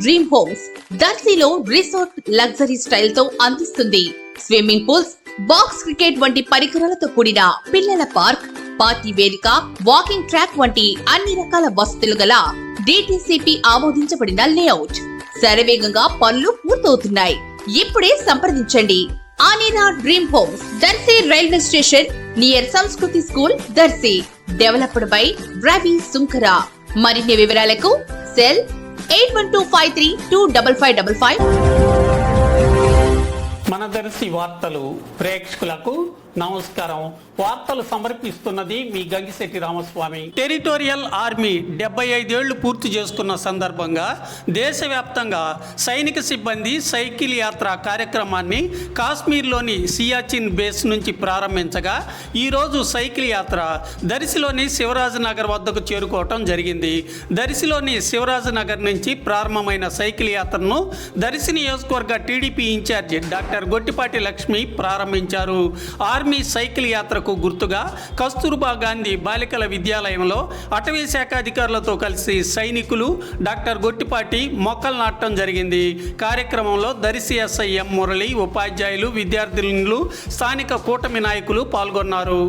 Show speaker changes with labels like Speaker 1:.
Speaker 1: Dream homes దర్శిలో resort luxury style తో అందిస్తుంది. స్విమ్మింగ్ పూల్స్, బాక్స్ క్రికెట్ వంటి పరికరాలతో కూడిన పిల్లల పార్క్, పార్టీ వేదిక, వాకింగ్ ట్రాక్ వంటి అన్ని రకాల వసతులు గల DTCP ఆమోదించబడిన లేఅవుట్. శరవేగంగా పనులు పూర్తవుతున్నాయి. ఇప్పుడే సంప్రదించండి. Anera dream homes, Darshi railway station near Sanskriti school, Darshi. Developed by Ravi Sunkara. మరిన్ని వివరాలకు సెల్ 8125325555.
Speaker 2: మన దర్శి వార్తలు ప్రేక్షకులకు నమస్కారం. వార్తలు సమర్పిస్తున్నది మీ గంగిశెట్టి రామస్వామి. టెరిటోరియల్ ఆర్మీ 75 ఏళ్లు పూర్తి చేసుకున్న సందర్భంగా దేశవ్యాప్తంగా సైనిక సిబ్బంది సైకిల్ యాత్ర కార్యక్రమాన్ని కాశ్మీర్లోని సియాచిన్ బేస్ నుంచి ప్రారంభించగా ఈరోజు సైకిల్ యాత్ర దర్శిలోని శివరాజనగర్ వద్దకు చేరుకోవటం జరిగింది. దర్శిలోని శివరాజనగర్ నుంచి ప్రారంభమైన సైకిల్ యాత్రను దర్శి నియోజకవర్గ టీడీపీ ఇన్ఛార్జి డాక్టర్ గొట్టిపాటి లక్ష్మి ప్రారంభించారు. ఆర్మీ సైకిల్ యాత్రకు గుర్తుగా కస్తూర్బా గాంధీ బాలికల విద్యాలయంలో అటవీ శాఖ అధికారులతో కలిసి సైనికులు డాక్టర్ గొట్టిపాటి మొక్కలు నాటడం జరిగింది. కార్యక్రమంలో దర్శి ఎస్ఐ ఎం మురళి, ఉపాధ్యాయులు, విద్యార్థినులు, స్థానిక కూటమి నాయకులు పాల్గొన్నారు.